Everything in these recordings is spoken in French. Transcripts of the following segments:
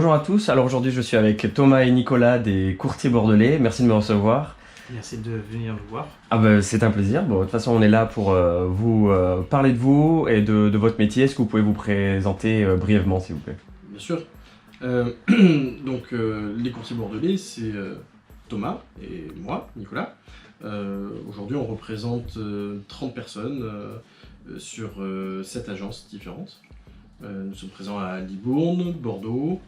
Bonjour à tous, alors aujourd'hui je suis avec Thomas et Nicolas des courtiers bordelais, merci de me recevoir. Merci de venir nous voir. Ah bah, c'est un plaisir, bon, de toute façon on est là pour vous parler de vous et de votre métier. Est-ce que vous pouvez vous présenter brièvement s'il vous plaît? Bien sûr. Les courtiers bordelais, c'est Thomas et moi, Nicolas. Aujourd'hui, on représente 30 personnes sur 7 agences différentes. Nous sommes présents à Libourne, Bordeaux,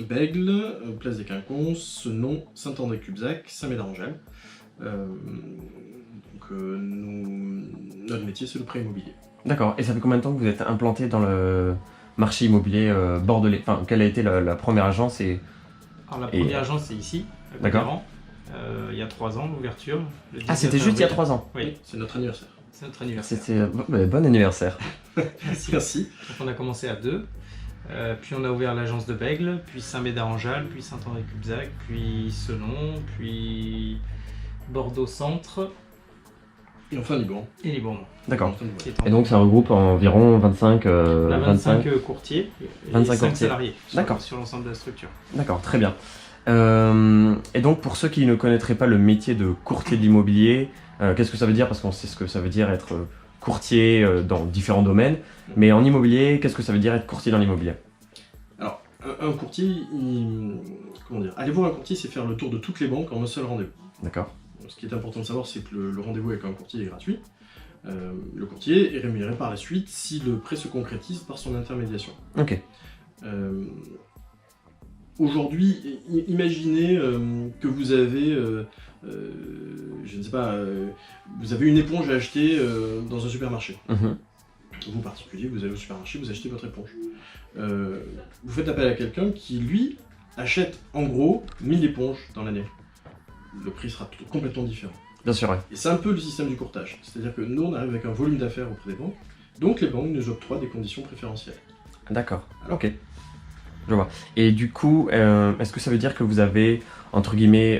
Bègles, Place des Quinconces, Senon, Saint-André-Cubzac, Saint-Médard-en-Jalles. Notre métier, c'est le prêt immobilier. D'accord, et ça fait combien de temps que vous êtes implanté dans le marché immobilier bordelais? Enfin, quelle a été la première agence Alors la première agence, c'est ici, à D'accord. il y a 3 ans, l'ouverture. Ah, c'était juste il y a 3 ans? Oui, C'est notre anniversaire. c'est notre anniversaire. C'était bon anniversaire. Merci. Donc on a commencé à 2, puis on a ouvert l'agence de Bègles, puis Saint-Médard-en-Jalles, puis Saint-André-Cubzac, puis Senon, puis Bordeaux-Centre Et enfin, Libourne. et Libourne. D'accord. qui est en- Et donc ça regroupe environ 25... On a 25 courtiers et 25 5 courtiers. salariés D'accord. sur l'ensemble de la structure. D'accord, très bien. Et donc pour ceux qui ne connaîtraient pas le métier de courtier de l'immobilier, qu'est-ce que ça veut dire? Parce qu'on sait ce que ça veut dire être courtier dans différents domaines, mais en immobilier, qu'est-ce que ça veut dire être courtier dans l'immobilier? Alors, un courtier, comment dire, aller voir un courtier, c'est faire le tour de toutes les banques en un seul rendez-vous. D'accord. Ce qui est important de savoir, c'est que le rendez-vous avec un courtier est gratuit. Le courtier est rémunéré par la suite si le prêt se concrétise par son intermédiation. Ok. Aujourd'hui, imaginez que vous avez, je ne sais pas, vous avez une éponge à acheter dans un supermarché. Mhm. Vous, particulier, vous allez au supermarché, vous achetez votre éponge. Vous faites appel à quelqu'un qui, lui, achète en gros 1000 éponges dans l'année. Le prix sera complètement différent. Bien sûr, ouais. Et c'est un peu le système du courtage. C'est-à-dire que nous, on arrive avec un volume d'affaires auprès des banques, donc les banques nous octroient des conditions préférentielles. D'accord. Ok. Je vois. Et du coup, est-ce que ça veut dire que vous avez, entre guillemets,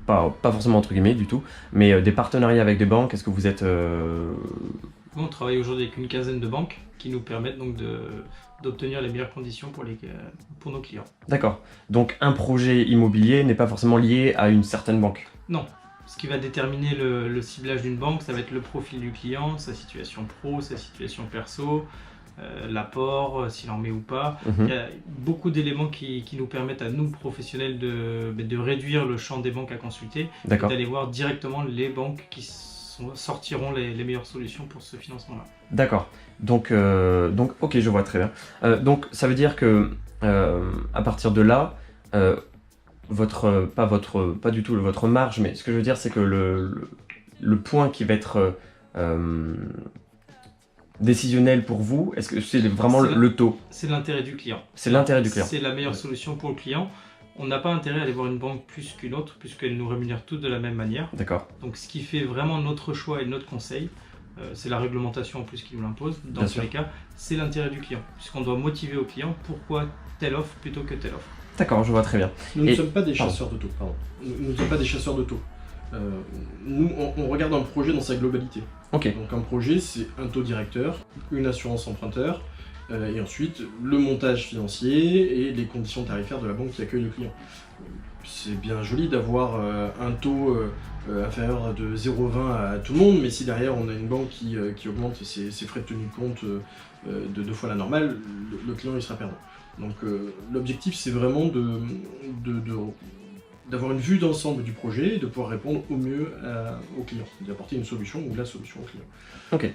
pas forcément entre guillemets du tout, mais des partenariats avec des banques? Est-ce que vous êtes... Nous, on travaille aujourd'hui avec une quinzaine de banques qui nous permettent donc d'obtenir les meilleures conditions pour nos clients. D'accord. Donc un projet immobilier n'est pas forcément lié à une certaine banque? Non, ce qui va déterminer le ciblage d'une banque, ça va être le profil du client, sa situation pro, sa situation perso, l'apport, s'il en met ou pas. Mhm. Il y a beaucoup d'éléments qui nous permettent à nous, professionnels, de réduire le champ des banques à consulter, et D'accord. d'aller voir directement les banques qui sortiront les meilleures solutions pour ce financement-là. D'accord. Donc, ok, je vois très bien. Donc, ça veut dire que à partir de là, pas du tout votre marge, mais ce que je veux dire, c'est que le point qui va être décisionnel pour vous, est-ce que c'est vraiment le taux? C'est l'intérêt du client. C'est l'intérêt du client. C'est la meilleure solution pour le client. On n'a pas intérêt à aller voir une banque plus qu'une autre, puisqu'elle nous rémunère toutes de la même manière. D'accord. Donc ce qui fait vraiment notre choix et notre conseil, c'est la réglementation en plus qui nous l'impose. Dans Bien tous sûr. les cas, c'est l'intérêt du client, puisqu'on doit motiver au client pourquoi telle offre plutôt que telle offre. D'accord, je vois très bien. Nous ne Et- sommes pas des pardon. chasseurs de taux, pardon. Nous ne sommes pas des chasseurs de taux. Nous, on regarde un projet dans sa globalité. Ok. Donc un projet, c'est un taux directeur, une assurance emprunteur, et ensuite le montage financier et les conditions tarifaires de la banque qui accueille le client. C'est bien joli d'avoir un taux inférieur de 0,20 à tout le monde, mais si derrière on a une banque qui augmente ses frais de tenue de compte de 2 fois la normale, le client il sera perdant. Donc l'objectif c'est vraiment d'avoir une vue d'ensemble du projet et de pouvoir répondre au mieux au client, d'apporter une solution ou la solution au client. Ok.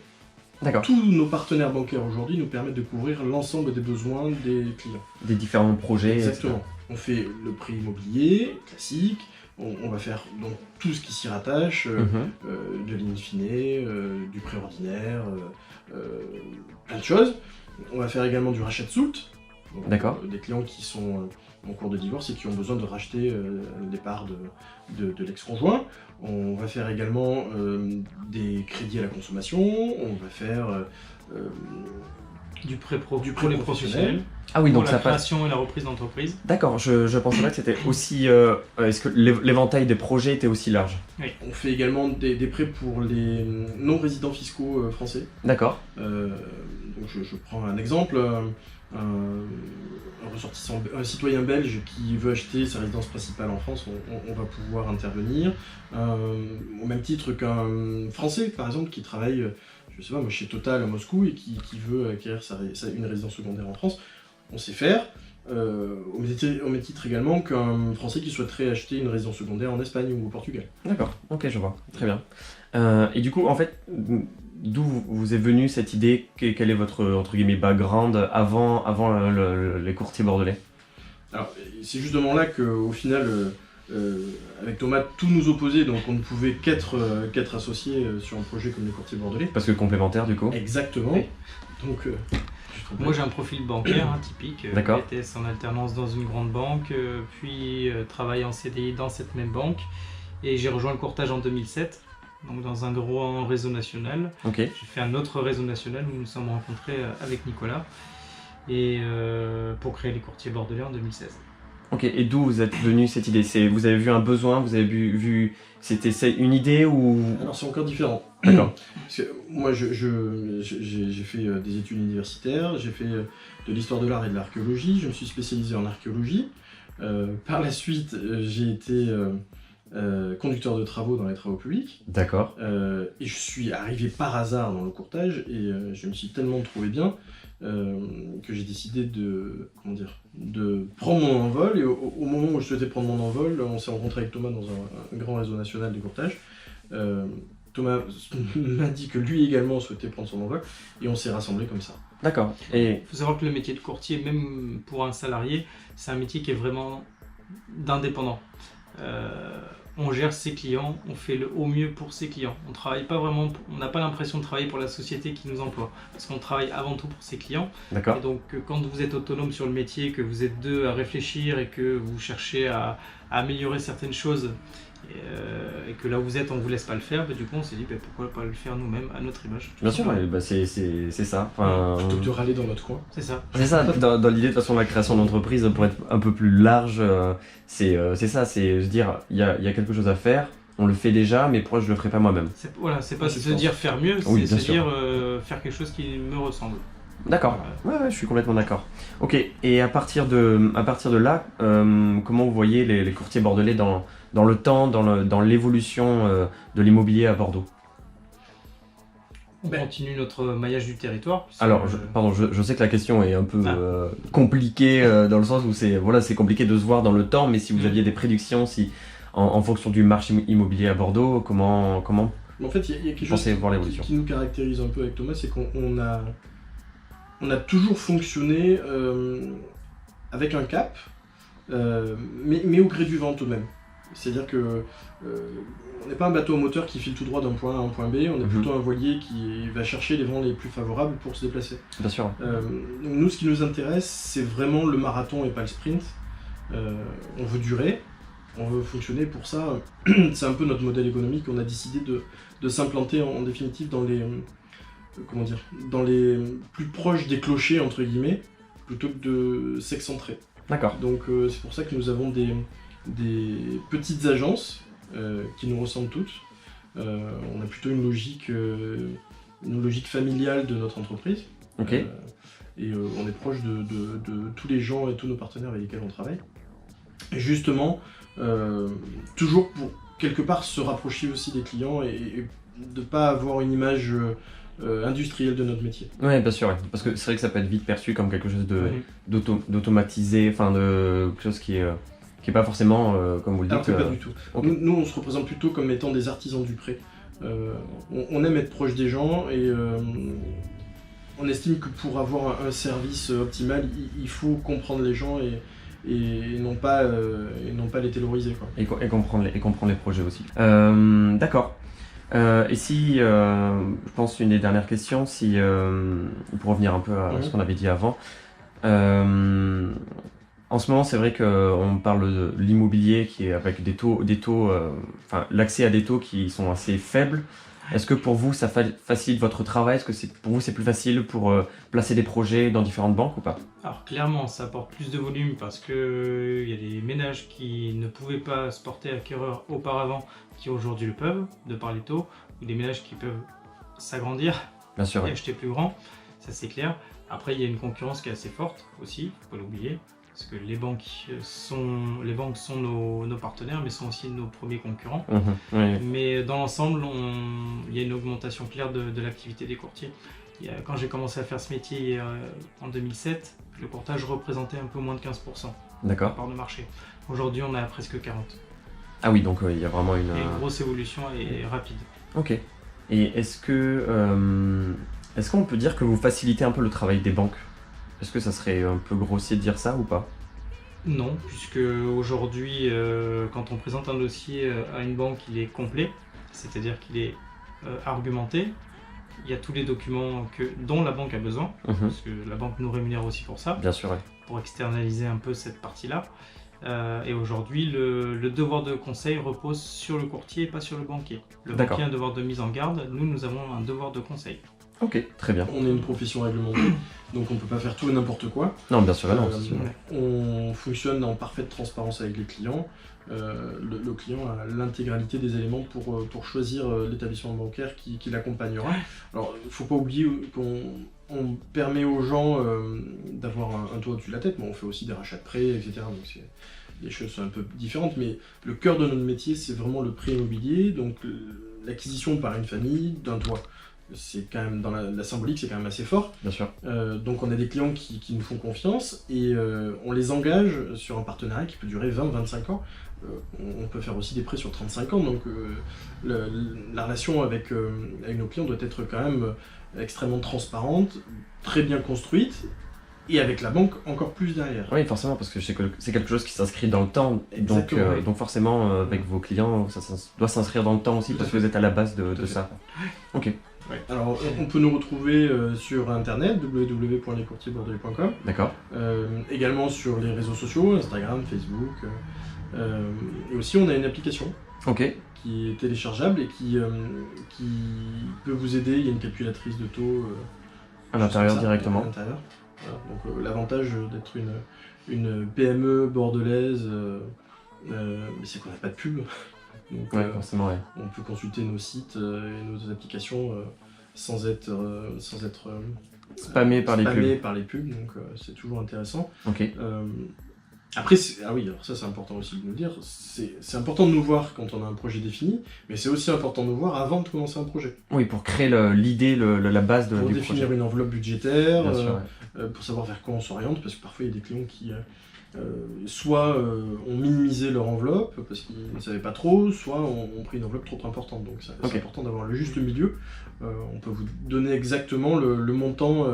D'accord. Tous nos partenaires bancaires aujourd'hui nous permettent de couvrir l'ensemble des besoins des clients. Des différents projets. Exactement. On fait le prix immobilier classique, on va faire donc tout ce qui s'y rattache, de l'in fine, du prêt ordinaire, plein de choses. On va faire également du rachat de soult. Donc, D'accord. des clients qui sont en cours de divorce et qui ont besoin de racheter le départ de l'ex-conjoint. On va faire également des crédits à la consommation. On va faire Du pré-pro Du pour les pré-professionnel. professionnels, Ah oui, pour donc la ça passe. création et la reprise d'entreprise. D'accord, je pensais pas que c'était aussi... est-ce que l'éventail des projets était aussi large? On fait également des prêts pour les non-résidents fiscaux français. D'accord. Donc Donc je prends un exemple, un citoyen belge qui veut acheter sa résidence principale en France, on va pouvoir intervenir. Au même titre qu'un Français, par exemple, qui travaille, je sais pas, moi, chez Total à Moscou et qui veut acquérir une résidence secondaire en France, on sait faire. Au même titre également qu'un Français qui souhaiterait acheter une résidence secondaire en Espagne ou au Portugal. D'accord, ok, je vois, très bien. Et du coup, en fait, d'où vous est venue cette idée? Quel est votre, entre guillemets, background avant les courtiers bordelais? Alors, c'est justement là qu'au final, avec Thomas, tout nous opposait, donc on ne pouvait qu'être associés sur un projet comme les courtiers bordelais. Parce que complémentaire, du coup. Exactement. Oui. Donc, Moi j'ai un profil bancaire typique, D'accord. BTS en alternance dans une grande banque, puis travaille en CDI dans cette même banque. Et j'ai rejoint le courtage en 2007, donc dans un gros réseau national. Ok. J'ai fait un autre réseau national où nous nous sommes rencontrés avec Nicolas et pour créer les courtiers bordelais en 2016. Ok, et d'où vous êtes venu cette idée? Vous avez vu un besoin, vous avez vu c'était une idée ou... alors c'est encore différent. D'accord. Parce que moi, j'ai fait des études universitaires, j'ai fait de l'histoire de l'art et de l'archéologie, je me suis spécialisé en archéologie. Par la suite, j'ai été conducteur de travaux dans les travaux publics. D'accord. Et je suis arrivé par hasard dans le courtage et je me suis tellement trouvé bien que j'ai décidé de prendre mon envol. Et au moment où je souhaitais prendre mon envol, on s'est rencontré avec Thomas dans un grand réseau national de courtage. Thomas m'a dit que lui également souhaitait prendre son envol et on s'est rassemblés comme ça. D'accord. Et Il faut savoir que le métier de courtier, même pour un salarié, c'est un métier qui est vraiment d'indépendant. On gère ses clients, on fait le au mieux pour ses clients. On travaille pas vraiment, on n'a pas l'impression de travailler pour la société qui nous emploie, parce qu'on travaille avant tout pour ses clients. d'accord. Et donc quand vous êtes autonome sur le métier, que vous êtes deux à réfléchir et que vous cherchez à améliorer certaines choses, et que là où vous êtes on vous laisse pas le faire, du coup on s'est dit pourquoi pas le faire nous-mêmes à notre image. Bien sûr, ouais, bah c'est ça. Enfin, Plutôt que de râler dans notre coin. C'est ça. c'est ça, dans l'idée de toute façon la création d'entreprise pour être un peu plus large, c'est ça, c'est se dire il y a quelque chose à faire, on le fait déjà, mais pourquoi je le ferai pas moi-même? Voilà, c'est pas C'est se ça. dire faire mieux, Oui, c'est bien se sûr. dire faire quelque chose qui me ressemble. D'accord, ouais, je suis complètement d'accord. Ok, et à partir de là, comment vous voyez les courtiers bordelais dans le temps, dans l'évolution de l'immobilier à Bordeaux? On continue notre maillage du territoire. puisque, Alors, pardon, je sais que la question est un peu compliquée dans le sens où c'est compliqué de se voir dans le temps, mais si vous aviez des prédictions, en fonction du marché immobilier à Bordeaux, comment En fait, il y a quelque vous chose pensez voir l'évolution? qui nous caractérise un peu avec Thomas, c'est qu'on a toujours fonctionné avec un cap, mais au gré du vent tout de même. C'est-à-dire que on n'est pas un bateau à moteur qui file tout droit d'un point A à un point B, on est plutôt un voilier qui va chercher les vents les plus favorables pour se déplacer. Bien sûr. Donc nous, ce qui nous intéresse, c'est vraiment le marathon et pas le sprint. On veut durer, on veut fonctionner pour ça. C'est un peu notre modèle économique. On a décidé de s'implanter en définitive dans les plus proches des clochers, entre guillemets, plutôt que de s'excentrer. D'accord. Donc c'est pour ça que nous avons des petites agences qui nous ressemblent toutes. On a plutôt une logique familiale de notre entreprise. Ok. Et on est proche de tous les gens et tous nos partenaires avec lesquels on travaille. Et justement, toujours pour quelque part se rapprocher aussi des clients et de ne pas avoir une image industrielle de notre métier. Ouais, bien sûr, ouais. Parce que c'est vrai que ça peut être vite perçu comme quelque chose d'automatisé, enfin de quelque chose qui est pas forcément, comme vous le dites. Alors que pas du tout. Okay. Nous, on se représente plutôt comme étant des artisans du prêt. On aime être proche des gens et on estime que pour avoir un service optimal, il faut comprendre les gens et non pas les tailoriser, quoi. Et comprendre les projets aussi. D'accord. Et si, je pense une des dernières questions, pour revenir un peu à ce qu'on avait dit avant, en ce moment c'est vrai qu'on parle de l'immobilier qui est avec des taux, l'accès à des taux qui sont assez faibles. Est-ce que pour vous ça facilite votre travail? Est-ce que pour vous c'est plus facile pour placer des projets dans différentes banques ou pas? Alors clairement ça apporte plus de volume parce que y a des ménages qui ne pouvaient pas se porter acquéreurs auparavant qui aujourd'hui le peuvent de par les taux, ou des ménages qui peuvent s'agrandir Bien sûr, et ouais. acheter plus grand. ça c'est clair. Après, il y a une concurrence qui est assez forte aussi, il ne faut pas l'oublier, parce que les banques sont nos partenaires, mais sont aussi nos premiers concurrents. Oui. Mais dans l'ensemble, il y a une augmentation claire de l'activité des courtiers. Quand j'ai commencé à faire ce métier en 2007, le courtage représentait un peu moins de 15% de D'accord. part de marché. Aujourd'hui, on est à presque 40%. Ah oui, donc il y a vraiment une... Et une grosse évolution et rapide. Ok. Et est-ce qu'on peut dire que vous facilitez un peu le travail des banques? Est-ce que ça serait un peu grossier de dire ça ou pas? Non, puisque aujourd'hui, quand on présente un dossier à une banque, il est complet, c'est-à-dire qu'il est argumenté. Il y a tous les documents dont la banque a besoin, parce que la banque nous rémunère aussi pour ça, Bien sûr, oui. pour externaliser un peu cette partie-là. Et aujourd'hui, le devoir de conseil repose sur le courtier et pas sur le banquier. Le D'accord. banquier a un devoir de mise en garde, nous avons un devoir de conseil. Ok, très bien. On est une profession réglementée, donc on ne peut pas faire tout et n'importe quoi. Non, bien sûr, non. c'est sûr. On fonctionne en parfaite transparence avec les clients. Le client a l'intégralité des éléments pour choisir l'établissement bancaire qui l'accompagnera. Alors, il ne faut pas oublier qu'on permet aux gens d'avoir un toit au-dessus de la tête, mais on fait aussi des rachats de prêts, etc. Donc les choses sont un peu différentes, mais le cœur de notre métier, c'est vraiment le prêt immobilier, donc l'acquisition par une famille d'un toit. C'est quand même, dans la symbolique, c'est quand même assez fort. Bien sûr. Donc on a des clients qui nous font confiance et on les engage sur un partenariat qui peut durer 20-25 ans. On peut faire aussi des prêts sur 35 ans, donc la relation avec nos clients doit être quand même extrêmement transparente, très bien construite, et avec la banque encore plus derrière. Oui, forcément, parce que c'est quelque chose qui s'inscrit dans le temps. Donc, Exactement, oui. donc forcément, avec vos clients, ça doit s'inscrire dans le temps aussi, Tout à parce que fait. vous êtes à la base de Tout à fait. ça. Ok, Alors on peut nous retrouver sur internet, www.lescourtiersbordelais.com, d'accord. également sur les réseaux sociaux, Instagram, Facebook, et aussi on a une application Ok, qui est téléchargeable et qui peut vous aider. Il y a une calculatrice de taux à l'intérieur juste comme ça, directement. à l'intérieur. Voilà. Donc l'avantage d'être une PME bordelaise, c'est qu'on n'a pas de pub. Donc Ouais, forcément, ouais. on peut consulter nos sites et nos applications sans être Spammé par les spammé pubs. par les pubs, donc c'est toujours intéressant. Ok, Après, ah oui, alors ça c'est important aussi de nous dire, c'est important de nous voir quand on a un projet défini, mais c'est aussi important de nous voir avant de commencer un projet. oui, pour créer l'idée, la base Pour du définir projet. une enveloppe budgétaire, Bien sûr, ouais. pour savoir vers quoi on s'oriente, parce que parfois il y a des clients qui soit ont minimisé leur enveloppe parce qu'ils ne savaient pas trop, soit ont pris une enveloppe trop importante. Donc c'est Ok. important d'avoir le juste milieu. On peut vous donner exactement le montant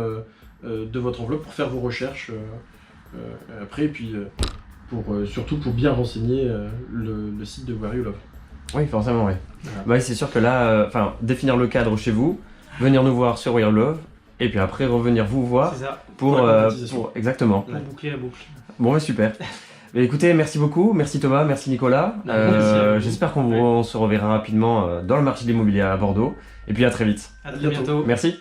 de votre enveloppe pour faire vos recherches après, et puis surtout pour bien renseigner le site de Where You Love. Oui, forcément, ouais. Voilà. Bah, c'est sûr que là, définir le cadre chez vous, venir nous voir sur Real Love, et puis après revenir vous voir C'est ça, pour, Pour la concrétisation. exactement. pour boucler la boucle. Bon, ouais, super. Mais écoutez, merci beaucoup, merci Thomas, merci Nicolas. Merci à vous. J'espère qu'on se reverra rapidement dans le marché de l'immobilier à Bordeaux. Et puis à très vite. À À très bientôt. bientôt. Merci.